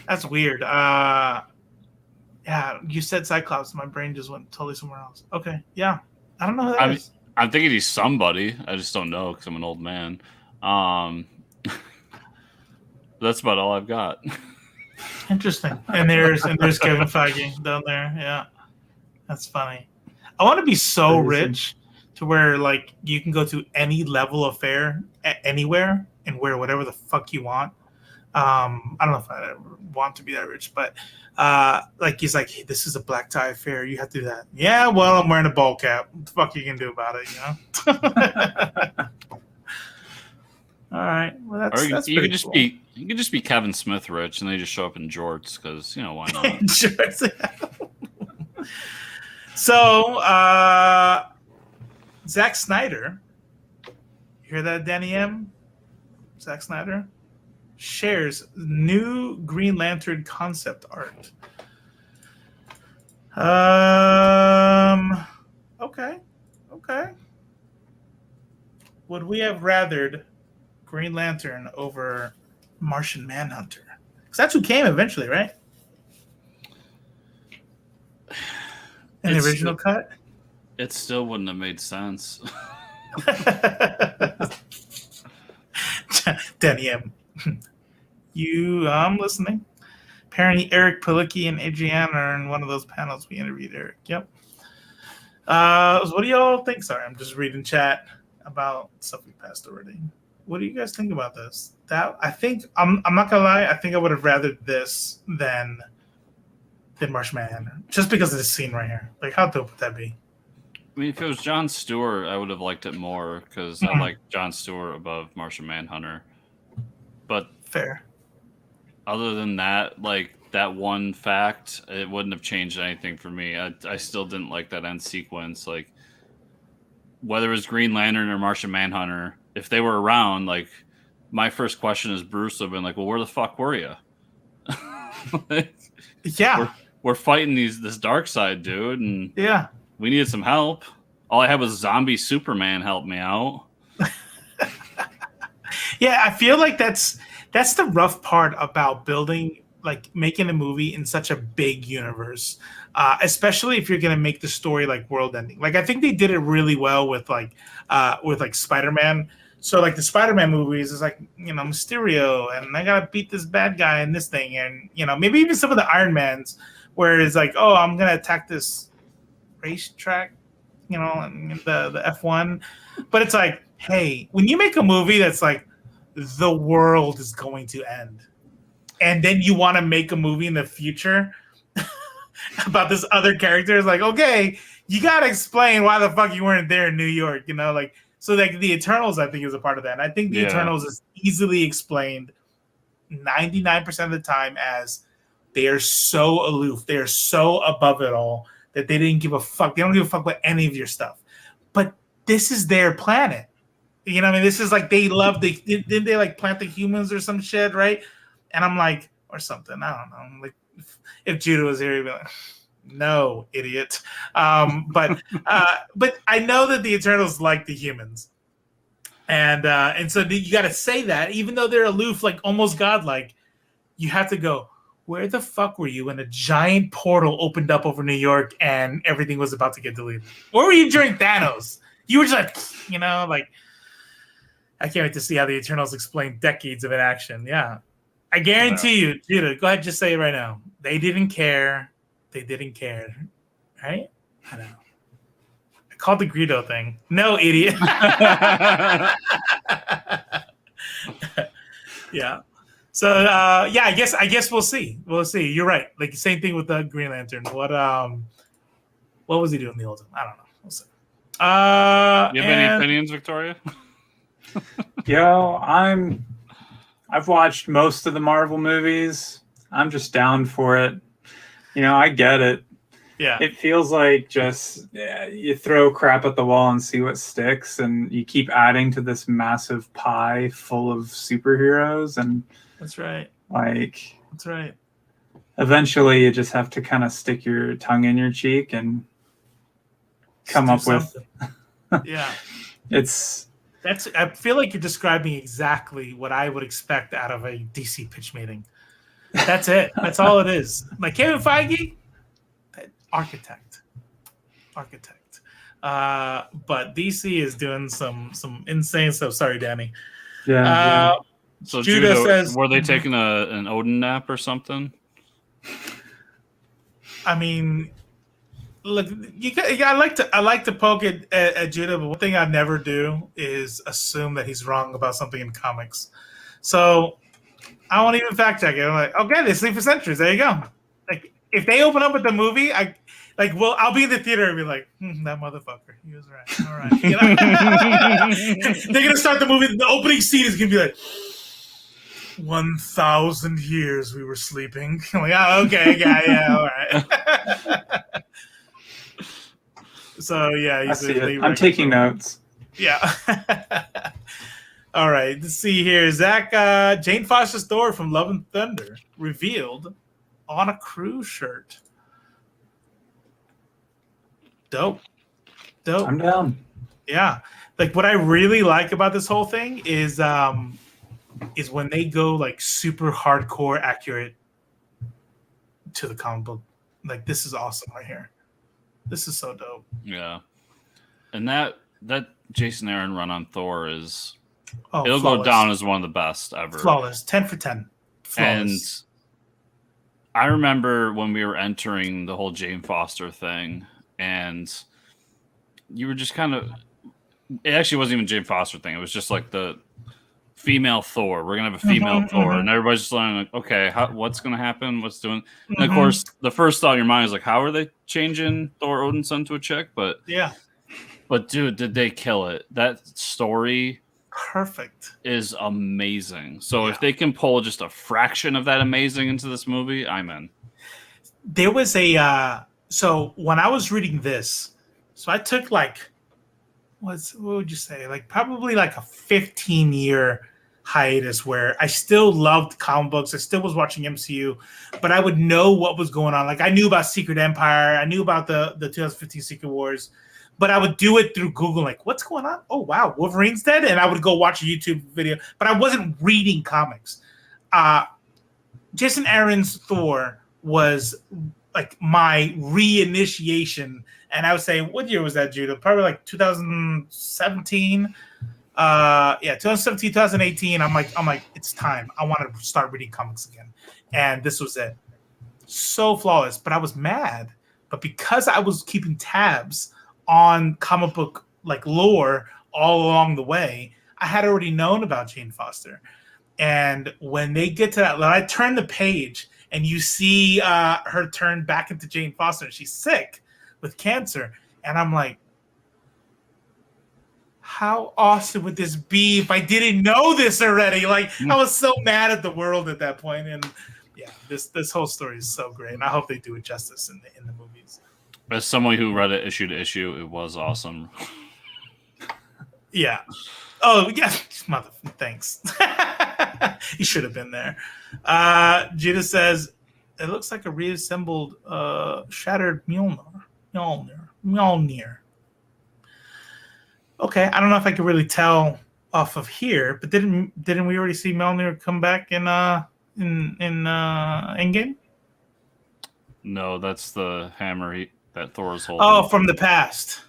That's weird. Yeah, you said Cyclops. My brain just went totally somewhere else. Okay. Yeah. I don't know who that is. I'm thinking he's somebody. I just don't know because I'm an old man. That's about all I've got. Interesting. And there's Kevin Feige down there. Yeah. That's funny. I want to be so rich to where like you can go to any level of fair anywhere and wear whatever the fuck you want. I don't know if I want to be that rich, but like he's like, hey, this is a black tie affair. You have to do that. Yeah, well, I'm wearing a ball cap. What the fuck you can do about it, you know? All right. Well, that's you could just cool. you could just be Kevin Smith rich, and they just show up in jorts because why not? So, Zack Snyder, you hear that, Danny M? Zack Snyder shares new Green Lantern concept art. Okay. Would we have rathered Green Lantern over Martian Manhunter? Because that's who came eventually, right? In the original cut? It still wouldn't have made sense. Danny M. I'm listening. Apparently, Eric Palicki and Adrienne are in one of those panels we interviewed Eric. Yep. What do y'all think? Sorry, I'm just reading chat about stuff we passed already. What do you guys think about this? I think I'm not gonna lie. I think I would have rathered this than Martian Manhunter, just because of this scene right here. Like, how dope would that be? I mean, if it was Jon Stewart, I would have liked it more because I like Jon Stewart above Martian Manhunter. But fair. Other than that, like that one fact, it wouldn't have changed anything for me. I still didn't like that end sequence. Like, whether it was Green Lantern or Martian Manhunter, if they were around, like, my first question as Bruce would have been like, well, where the fuck were you? Like, yeah. We're fighting this dark side, dude, and yeah, we needed some help. All I had was zombie Superman help me out. Yeah, I feel like that's the rough part about making a movie in such a big universe, especially if you're gonna make the story like world ending. Like, I think they did it really well with Spider-Man. So like the Spider-Man movies is like, Mysterio, and I gotta beat this bad guy in this thing, and maybe even some of the Iron Mans, where it's like, oh, I'm gonna attack this racetrack, and the F1. But it's like, hey, when you make a movie that's like the world is going to end, and then you want to make a movie in the future about this other character, it's like, okay, you gotta explain why the fuck you weren't there in New York, like. So like the Eternals, I think, is a part of that. And I think the Eternals is easily explained 99% of the time as they are so aloof, they are so above it all that they didn't give a fuck. They don't give a fuck about any of your stuff. But this is their planet. This is like didn't they like plant the humans or some shit, right? And I'm like, or something. I don't know. Like if Judah was here, he'd be like, no, idiot. But I know that the Eternals like the humans, and so you got to say that, even though they're aloof, like almost godlike, you have to go, where the fuck were you when a giant portal opened up over New York and everything was about to get deleted? Where were you during Thanos? You were just like, like, I can't wait to see how the Eternals explain decades of inaction. Yeah, I guarantee you, Judah, go ahead, just say it right now. They didn't care. They didn't care, right? I know. I called the Greedo thing. No, idiot. Yeah. So I guess we'll see. We'll see. You're right. Like, same thing with the Green Lantern. What was he doing the whole time? I don't know. We'll see. You have any opinions, Victoria? Yo, I've watched most of the Marvel movies. I'm just down for it. I get it. Yeah. It feels like just you throw crap at the wall and see what sticks, and you keep adding to this massive pie full of superheroes, and That's right. That's right. Eventually, you just have to kind of stick your tongue in your cheek and come up with. Yeah. I feel like you're describing exactly what I would expect out of a DC pitch meeting. That's it. That's all it is. Like Kevin Feige, architect. But DC is doing some insane stuff. Sorry, Danny. Yeah. So Judah says, were they taking an Odin nap or something? I mean, look, I like to poke at Judah, but one thing I never do is assume that he's wrong about something in comics. So I won't even fact check it. I'm like, okay, they sleep for centuries. There you go. Like, if they open up with the movie, I'll be in the theater and be like, that motherfucker. He was right. All right. They're gonna start the movie. The opening scene is gonna be like, 1,000 years we were sleeping. I'm like, oh, okay, yeah, all right. So yeah, I see it. I'm taking notes. Yeah. All right. Let's see here. Zach, Jane Foster's Thor from Love and Thunder revealed on a cruise shirt. Dope. I'm down. Yeah. Like what I really like about this whole thing is when they go like super hardcore accurate to the comic book. Like this is awesome right here. This is so dope. Yeah. And that Jason Aaron run on Thor is it'll flawless. go down as one of the best ever. Flawless. 10 for 10. Flawless. And I remember when we were entering the whole Jane Foster thing, and you were just kind of it actually wasn't even Jane Foster thing. It was just like the female Thor. We're gonna have a female Thor, and everybody's just like, okay, what's gonna happen? What's doing? And of course, the first thought in your mind is like, how are they changing Thor Odin's son to a chick? But yeah, but dude, did they kill it? That story, perfect, is amazing. So if they can pull just a fraction of that amazing into this movie, I'm in. There was a so when I was reading this, so I took like what would you say, like probably like a 15-year hiatus where I still loved comic books. I still was watching MCU, but I would know what was going on. Like I knew about Secret Empire. I knew about the 2015 Secret Wars, but I would do it through Google. Like, what's going on? Oh, wow, Wolverine's dead. And I would go watch a YouTube video, but I wasn't reading comics. Jason Aaron's Thor was like my reinitiation. And I would say, what year was that, Judah? Probably like 2017. 2017, 2018. I'm like, it's time. I want to start reading comics again. And this was it. So flawless. But I was mad. But because I was keeping tabs on comic book like lore all along the way, I had already known about Jane Foster. And when they get to that, when I turn the page and you see her turn back into Jane Foster, and she's sick with cancer. And I'm like, how awesome would this be if I didn't know this already? Like, I was so mad at the world at that point. And yeah, this whole story is so great. And I hope they do it justice in the movies. As someone who read it issue to issue, it was awesome. Yeah. Oh, yeah. Thanks. You should have been there. Judah says, it looks like a reassembled shattered Mjolnir. Okay, I don't know if I could really tell off of here, but didn't we already see Mjolnir come back in Endgame? No, that's the hammer that Thor is holding. Oh, from the past,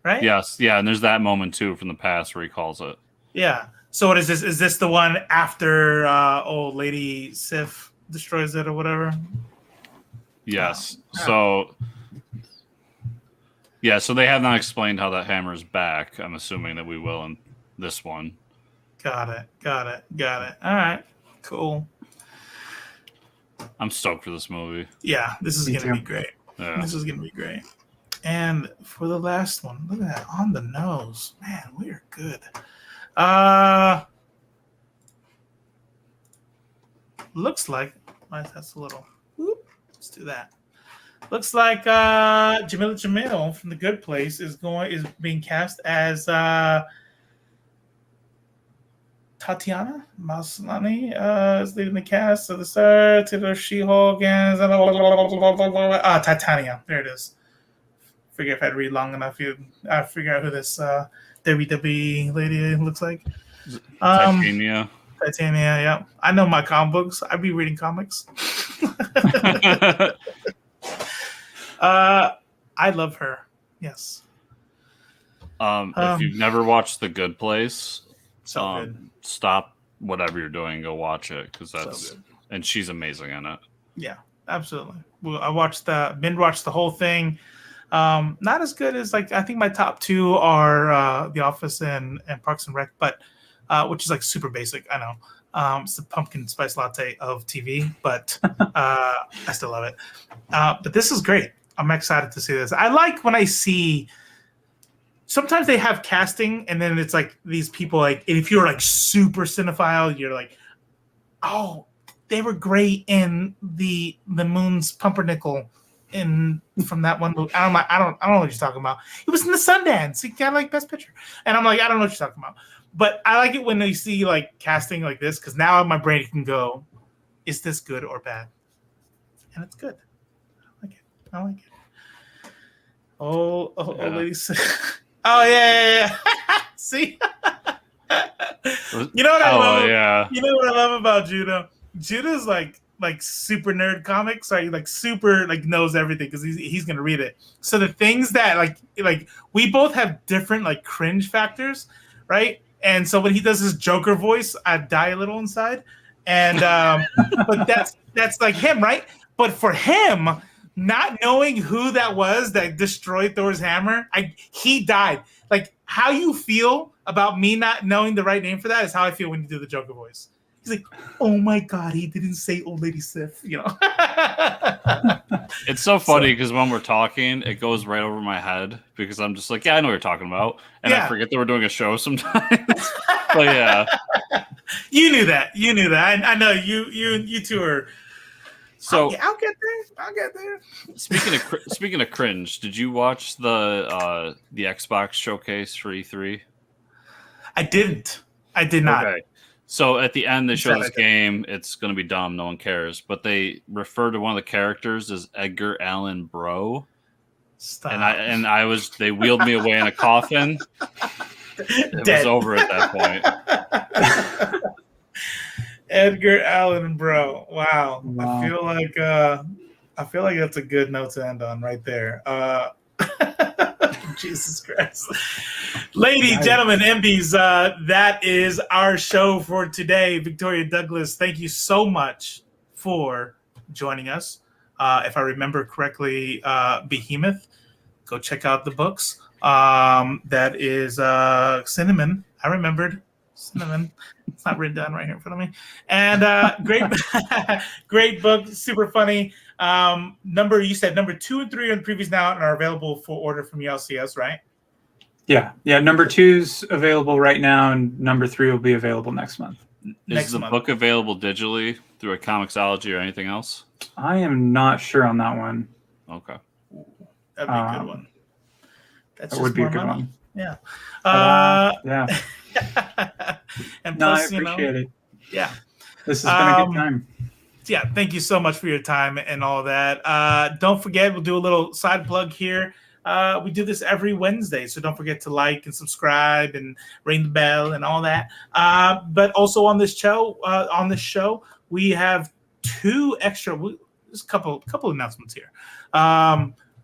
right? Yes, yeah, and there's that moment too from the past where he calls it. Yeah. So what is this? Is this the one after old Lady Sif destroys it or whatever? Yes. So they have not explained how that hammer is back. I'm assuming that we will in this one. Got it. All right. Cool. I'm stoked for this movie. Yeah, this is going to be great. Yeah. This is going to be great. And for the last one, look at that, on the nose. Man, we are good. Looks like that's a little. Whoop, let's do that. Looks like Jamila Jamil from The Good Place is being cast as Tatiana Maslany is leading the cast of the star. Taylor She-Hulk and Titania. There it is. Figure if I'd read long enough, I'd figure out who this WWE lady looks like. Titania. Titania, yeah. I know my comic books. I'd be reading comics. I love her. Yes. If you've never watched The Good Place, so good. Stop whatever you're doing, go watch it because that's So good. and she's amazing in it. Yeah, absolutely. Well, I binge watched the whole thing. Not as good as I think my top two are The Office and Parks and Rec, but which is super basic. I know. It's the pumpkin spice latte of TV, but I still love it. But this is great. I'm excited to see this. I like when I see. Sometimes they have casting, and then it's these people if you're super cinephile, you're oh, they were great in the Moon's Pumpernickel from that one movie. I don't know what you're talking about. It was in the Sundance. He got Best Picture, and I'm I don't know what you're talking about. But I like it when they see casting like this because now my brain can go, is this good or bad? And it's good. I like it. Oh, ladies. Oh yeah. See, you know what I love? Yeah. You know what I love about Judah? Judah's like super nerd comics. Super knows everything because he's gonna read it. So the things that we both have different cringe factors, right? And so when he does his Joker voice, I die a little inside. And but that's him, right? But for him, not knowing who that was that destroyed Thor's hammer, he died. How you feel about me not knowing the right name for that is how I feel when you do the Joker voice. He's oh my God, he didn't say Old Lady Sif, It's so funny because when we're talking, it goes right over my head because I'm just I know what you're talking about. And I forget that we're doing a show sometimes. But yeah. You knew that. I know you two are. So I'll get there. Speaking of cringe, did you watch the Xbox showcase for E3? I didn't. I did not. Okay. So at the end, they show this game. It's going to be dumb. No one cares. But they refer to one of the characters as Edgar Allan Bro. Stop. And they wheeled me away in a coffin. It was over at that point. Edgar Allan Bro. Wow. I feel like that's a good note to end on right there. Jesus Christ. Ladies, gentlemen, MBs, that is our show for today. Victoria Douglas, thank you so much for joining us. If I remember correctly, Behemoth, go check out the books. That is Cinnamon. I remembered. Cinnamon. It's not written down right here in front of me. And great book, super funny. You said number 2 and 3 on the previews now and are available for order from LCS, right? Yeah. Number 2's available right now, and number 3 will be available next month. Is the book available digitally through a Comixology or anything else? I am not sure on that one. Okay. That'd be a good one. That would be a good one. Yeah. Yeah. And no, plus, I appreciate it. Yeah. This has been a good time. Yeah, thank you so much for your time and all that. Don't forget, we'll do a little side plug here. We do this every Wednesday, so don't forget to like and subscribe and ring the bell and all that. But also on this show, we have 2 extra. There's a couple announcements here.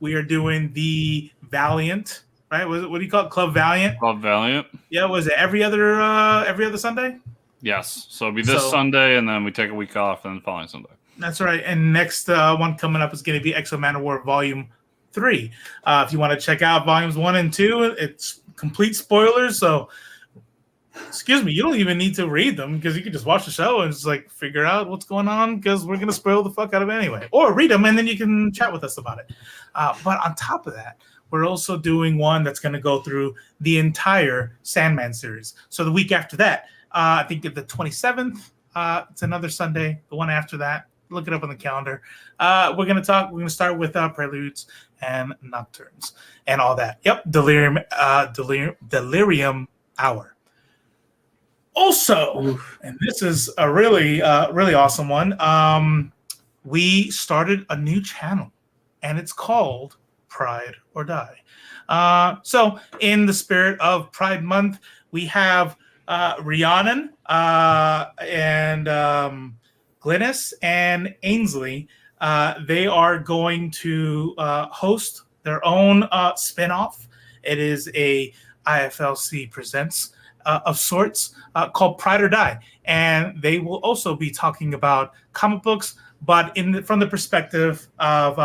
We are doing the Valiant, right? What do you call it? Club Valiant. Club Valiant. Yeah, was it every other Sunday? Yes. So it'll be this Sunday, and then we take a week off, and then the following Sunday. That's right. And next one coming up is going to be Exo Manowar Volume 3. If you want to check out Volumes 1 and 2, it's complete spoilers. So, excuse me, you don't even need to read them because you can just watch the show and just figure out what's going on because we're going to spoil the fuck out of it anyway. Or read them, and then you can chat with us about it. But on top of that, we're also doing one that's going to go through the entire Sandman series. So the week after that, I think the 27th, it's another Sunday. The one after that, look it up on the calendar. We're going to start with Preludes and Nocturnes and all that. Yep, Delirium Hour. Also, and this is a really awesome one. We started a new channel, and it's called Pride or Die. So, in the spirit of Pride Month, we have Rhiannon and Glynis and Ainsley. They are going to host their own spinoff. It is a IFLC Presents of sorts called Pride or Die. And they will also be talking about comic books, but from the perspective of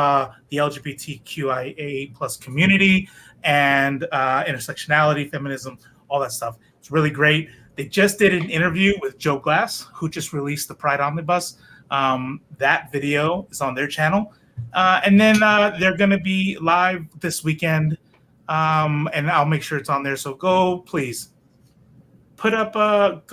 the LGBTQIA plus community and intersectionality, feminism, all that stuff. It's really great. They just did an interview with Joe Glass, who just released the Pride Omnibus. That video is on their channel. And then they're going to be live this weekend, and I'll make sure it's on there. So go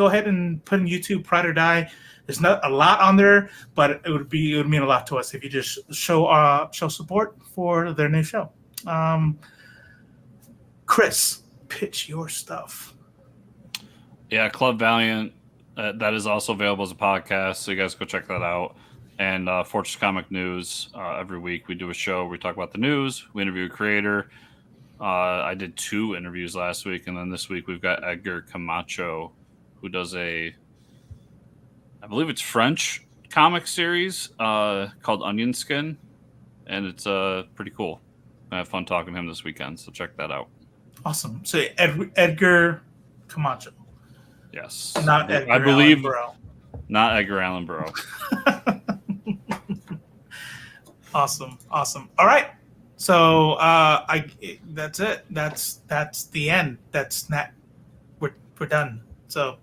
ahead and put in YouTube Pride or Die. There's not a lot on there, but it would mean a lot to us if you just show support for their new show. Chris, pitch your stuff. Yeah, Club Valiant. That is also available as a podcast, so you guys go check that out. And Fortress Comic News. Every week we do a show where we talk about the news. We interview a creator. I did 2 interviews last week, and then this week we've got Edgar Camacho, who does I believe it's French comic series called Onion Skin, and it's pretty cool. I have fun talking to him this weekend, so check that out. Awesome. So Edgar Camacho. Yes. Not Edgar I believe Allan Burrow. Not Edgar Allan Burrow. Awesome. All right. So that's it. That's the end. We're done. So